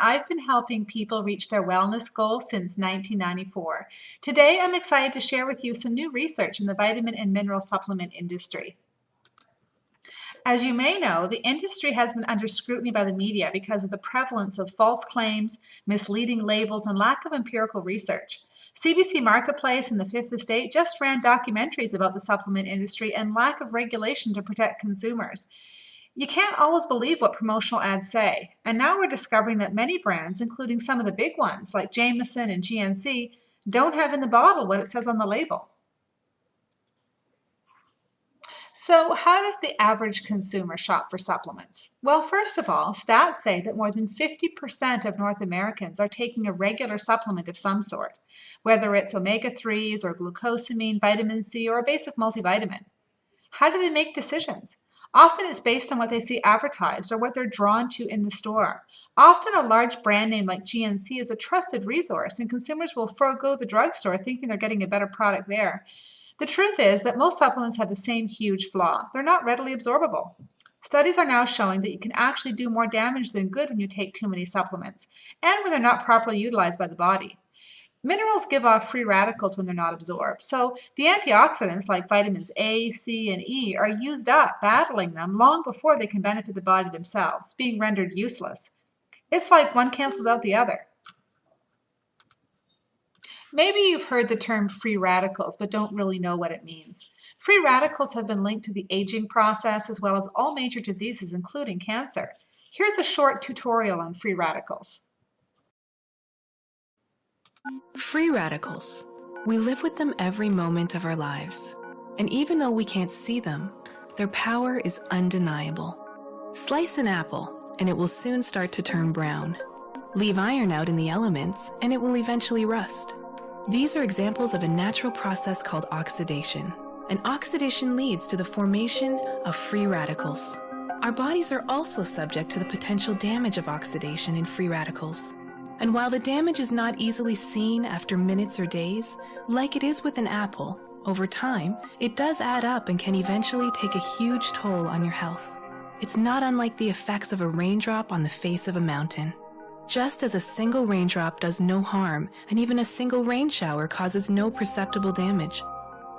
I've been helping people reach their wellness goals since 1994. Today, I'm excited to share with you some new research in the vitamin and mineral supplement industry. As you may know, the industry has been under scrutiny by the media because of the prevalence of false claims, misleading labels, and lack of empirical research. CBC Marketplace and the Fifth Estate just ran documentaries about the supplement industry and lack of regulation to protect consumers. You can't always believe what promotional ads say, and now we're discovering that many brands, including some of the big ones like Jameson and GNC, don't have in the bottle what it says on the label. So, how does the average consumer shop for supplements? Well, first of all, stats say that more than 50% of North Americans are taking a regular supplement of some sort, whether it's omega 3s or glucosamine, vitamin C, or a basic multivitamin. How do they make decisions? Often it's based on what they see advertised or what they're drawn to in the store. Often a large brand name like GNC is a trusted resource, and consumers will forego the drugstore thinking they're getting a better product there. The truth is that most supplements have the same huge flaw. They're not readily absorbable. Studies are now showing that you can actually do more damage than good when you take too many supplements, and when they're not properly utilized by the body. Minerals give off free radicals when they're not absorbed, so the antioxidants like vitamins A, C, and E are used up battling them long before they can benefit the body themselves, being rendered useless. It's like one cancels out the other. Maybe you've heard the term free radicals, but don't really know what it means. Free radicals have been linked to the aging process as well as all major diseases, including cancer. Here's a short tutorial on free radicals. Free radicals. We live with them every moment of our lives. And even though we can't see them, their power is undeniable. Slice an apple, and it will soon start to turn brown. Leave iron out in the elements, and it will eventually rust. These are examples of a natural process called oxidation. And oxidation leads to the formation of free radicals. Our bodies are also subject to the potential damage of oxidation in free radicals. And while the damage is not easily seen after minutes or days, like it is with an apple, over time, it does add up and can eventually take a huge toll on your health. It's not unlike the effects of a raindrop on the face of a mountain. Just as a single raindrop does no harm, and even a single rain shower causes no perceptible damage,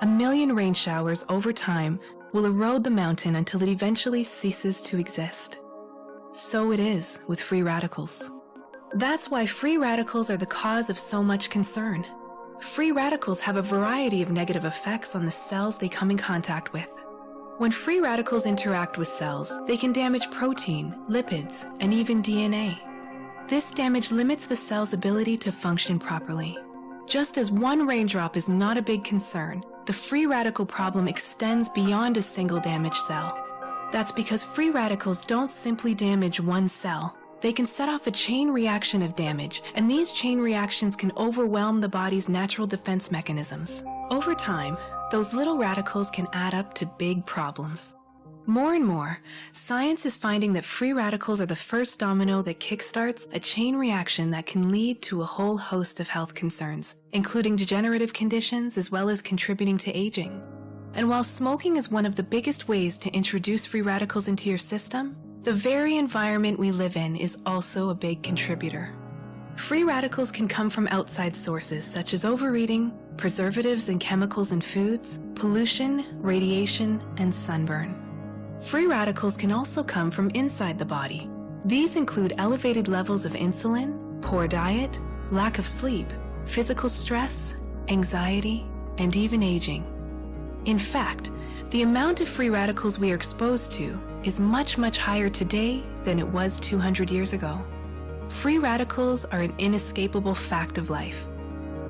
a million rain showers over time will erode the mountain until it eventually ceases to exist. So it is with free radicals. That's why free radicals are the cause of so much concern. Free radicals have a variety of negative effects on the cells they come in contact with. When free radicals interact with cells, they can damage protein, lipids, and even DNA. This damage limits the cell's ability to function properly. Just as one raindrop is not a big concern, the free radical problem extends beyond a single damaged cell. That's because free radicals don't simply damage one cell. They can set off a chain reaction of damage, and these chain reactions can overwhelm the body's natural defense mechanisms. Over time, those little radicals can add up to big problems. More and more, science is finding that free radicals are the first domino that kickstarts a chain reaction that can lead to a whole host of health concerns, including degenerative conditions as well as contributing to aging. And while smoking is one of the biggest ways to introduce free radicals into your system, the very environment we live in is also a big contributor. Free radicals can come from outside sources such as overeating, preservatives and chemicals in foods, pollution, radiation, and sunburn. Free radicals can also come from inside the body. These include elevated levels of insulin, poor diet, lack of sleep, physical stress, anxiety, and even aging. In fact, the amount of free radicals we are exposed to is much, much higher today than it was 200 years ago. Free radicals are an inescapable fact of life.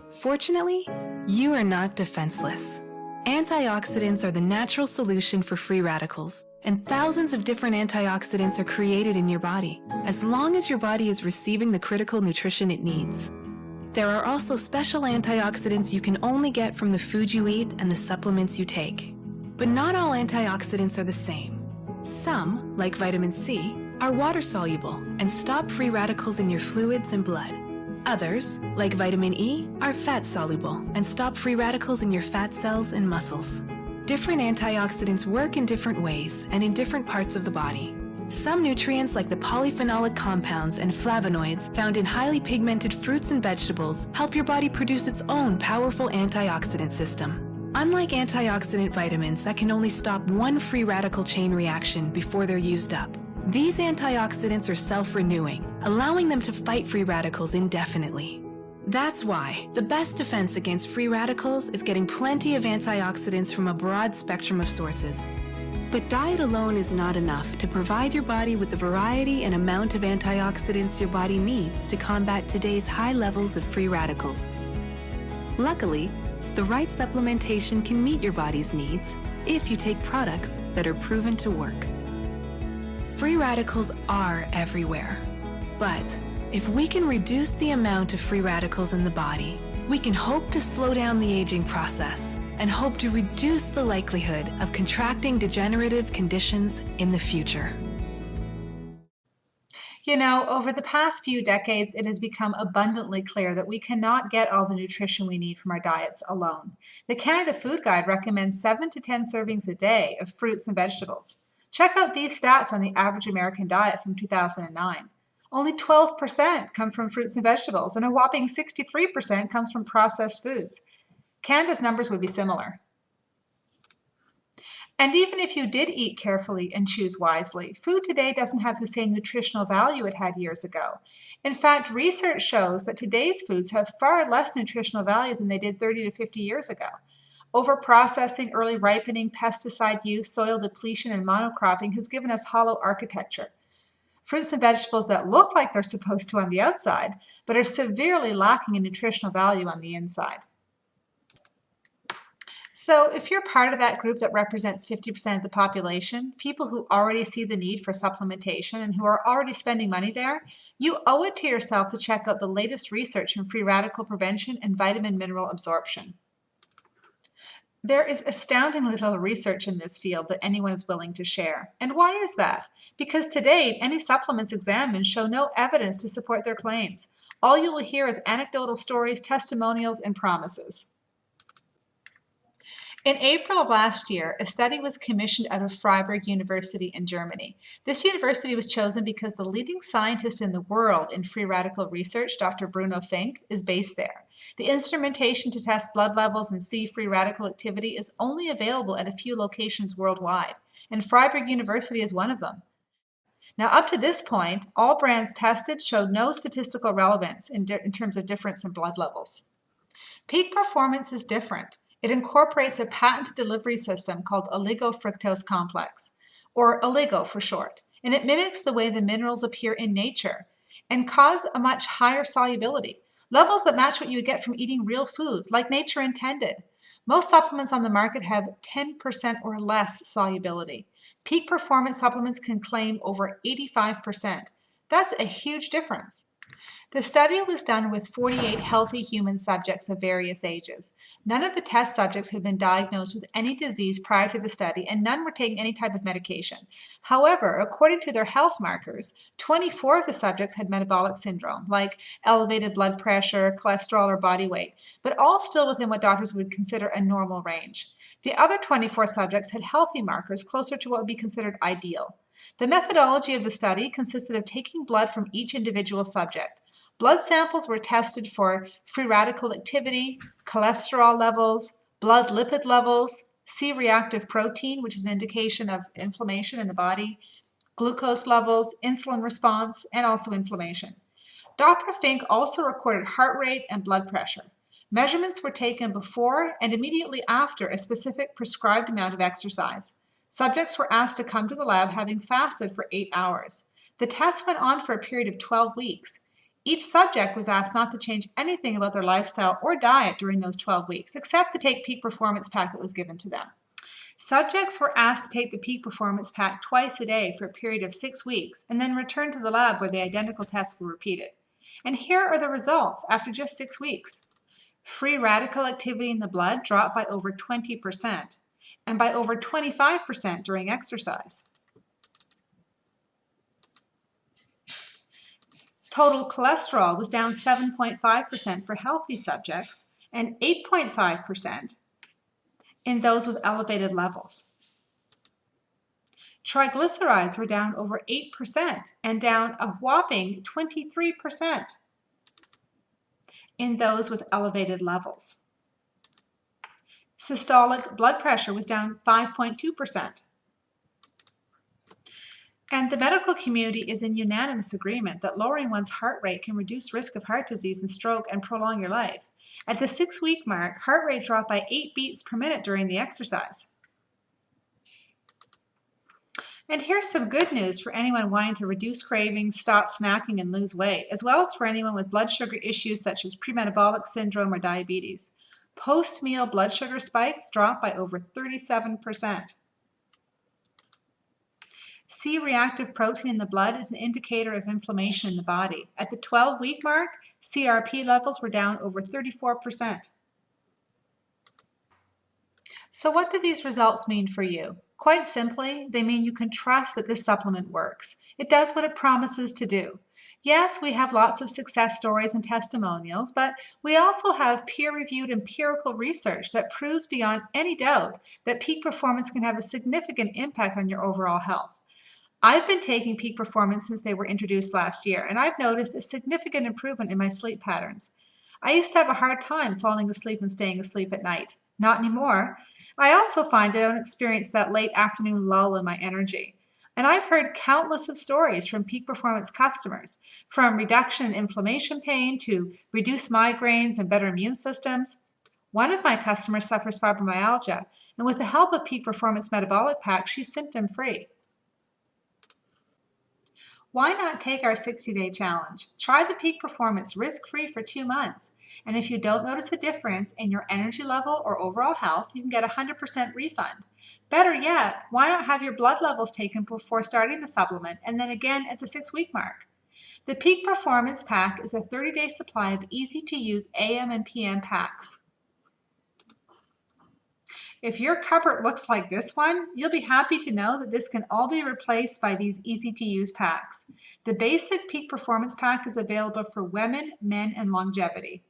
Fortunately, you are not defenseless. Antioxidants are the natural solution for free radicals, and thousands of different antioxidants are created in your body, as long as your body is receiving the critical nutrition it needs. There are also special antioxidants you can only get from the food you eat and the supplements you take. But not all antioxidants are the same. Some, like vitamin C, are water-soluble and stop free radicals in your fluids and blood. Others, like vitamin E, are fat-soluble and stop free radicals in your fat cells and muscles. Different antioxidants work in different ways and in different parts of the body. Some nutrients like the polyphenolic compounds and flavonoids found in highly pigmented fruits and vegetables help your body produce its own powerful antioxidant system. Unlike antioxidant vitamins that can only stop one free radical chain reaction before they're used up, these antioxidants are self-renewing, allowing them to fight free radicals indefinitely. That's why the best defense against free radicals is getting plenty of antioxidants from a broad spectrum of sources. But diet alone is not enough to provide your body with the variety and amount of antioxidants your body needs to combat today's high levels of free radicals. Luckily, the right supplementation can meet your body's needs if you take products that are proven to work. Free radicals are everywhere, but if we can reduce the amount of free radicals in the body, we can hope to slow down the aging process and hope to reduce the likelihood of contracting degenerative conditions in the future. You know, over the past few decades, it has become abundantly clear that we cannot get all the nutrition we need from our diets alone. The Canada Food Guide recommends 7 to 10 servings a day of fruits and vegetables. Check out these stats on the average American diet from 2009. Only 12% come from fruits and vegetables, and a whopping 63% comes from processed foods. Canada's numbers would be similar. And even if you did eat carefully and choose wisely, food today doesn't have the same nutritional value it had years ago. In fact, research shows that today's foods have far less nutritional value than they did 30 to 50 years ago. Overprocessing, early ripening, pesticide use, soil depletion, and monocropping has given us hollow architecture. Fruits and vegetables that look like they're supposed to on the outside, but are severely lacking in nutritional value on the inside. So if you're part of that group that represents 50% of the population, people who already see the need for supplementation and who are already spending money there, you owe it to yourself to check out the latest research in free radical prevention and vitamin mineral absorption. There is astounding little research in this field that anyone is willing to share. And why is that? Because to date, any supplements examined show no evidence to support their claims. All you will hear is anecdotal stories, testimonials, and promises. In April of last year, a study was commissioned out of Freiburg University in Germany. This university was chosen because the leading scientist in the world in free radical research, Dr. Bruno Fink, is based there. The instrumentation to test blood levels and see free radical activity is only available at a few locations worldwide, and Freiburg University is one of them. Now, up to this point, all brands tested showed no statistical relevance in terms of difference in blood levels. Peak performance is different. It incorporates a patented delivery system called oligofructose complex, or oligo for short, and it mimics the way the minerals appear in nature and cause a much higher solubility, levels that match what you would get from eating real food, like nature intended. Most supplements on the market have 10% or less solubility. Peak performance supplements can claim over 85%. That's a huge difference. The study was done with 48 healthy human subjects of various ages. None of the test subjects had been diagnosed with any disease prior to the study, and none were taking any type of medication. However, according to their health markers, 24 of the subjects had metabolic syndrome, like elevated blood pressure, cholesterol, or body weight, but all still within what doctors would consider a normal range. The other 24 subjects had healthy markers closer to what would be considered ideal. The methodology of the study consisted of taking blood from each individual subject. Blood samples were tested for free radical activity, cholesterol levels, blood lipid levels, C-reactive protein, which is an indication of inflammation in the body, glucose levels, insulin response, and also inflammation. Dr. Fink also recorded heart rate and blood pressure. Measurements were taken before and immediately after a specific prescribed amount of exercise. Subjects were asked to come to the lab having fasted for 8 hours. The test went on for a period of 12 weeks. Each subject was asked not to change anything about their lifestyle or diet during those 12 weeks, except to take Peak Performance Pack that was given to them. Subjects were asked to take the Peak Performance Pack twice a day for a period of 6 weeks and then return to the lab where the identical tests were repeated. And here are the results after just 6 weeks. Free radical activity in the blood dropped by over 20% and by over 25% during exercise. Total cholesterol was down 7.5% for healthy subjects and 8.5% in those with elevated levels. Triglycerides were down over 8% and down a whopping 23% in those with elevated levels. Systolic blood pressure was down 5.2%. And the medical community is in unanimous agreement that lowering one's heart rate can reduce risk of heart disease and stroke and prolong your life. At the 6-week mark, heart rate dropped by 8 beats per minute during the exercise. And here's some good news for anyone wanting to reduce cravings, stop snacking, and lose weight, as well as for anyone with blood sugar issues such as premetabolic syndrome or diabetes. Post-meal blood sugar spikes dropped by over 37%. C-reactive protein in the blood is an indicator of inflammation in the body. At the 12-week mark, CRP levels were down over 34%. So what do these results mean for you? Quite simply, they mean you can trust that this supplement works. It does what it promises to do. Yes, we have lots of success stories and testimonials, but we also have peer-reviewed empirical research that proves beyond any doubt that peak performance can have a significant impact on your overall health. I've been taking Peak Performance since they were introduced last year, and I've noticed a significant improvement in my sleep patterns. I used to have a hard time falling asleep and staying asleep at night. Not anymore. I also find I don't experience that late afternoon lull in my energy. And I've heard countless of stories from Peak Performance customers, from reduction in inflammation pain to reduced migraines and better immune systems. One of my customers suffers fibromyalgia, and with the help of Peak Performance Metabolic Pack, she's symptom-free. Why not take our 60-day challenge? Try the Peak Performance risk-free for 2 months. And if you don't notice a difference in your energy level or overall health, you can get a 100% refund. Better yet, why not have your blood levels taken before starting the supplement and then again at the 6-week mark? The Peak Performance Pack is a 30-day supply of easy-to-use AM and PM packs. If your cupboard looks like this one, you'll be happy to know that this can all be replaced by these easy-to-use packs. The basic Peak Performance Pack is available for women, men, and longevity.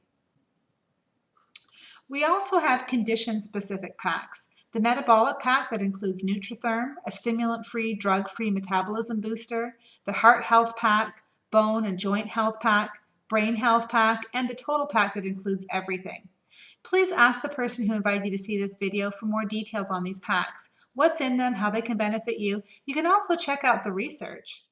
We also have condition-specific packs. The Metabolic Pack that includes Nutritherm, a stimulant-free, drug-free metabolism booster, the Heart Health Pack, Bone and Joint Health Pack, Brain Health Pack, and the Total Pack that includes everything. Please ask the person who invited you to see this video for more details on these packs, what's in them, how they can benefit you. You can also check out the research.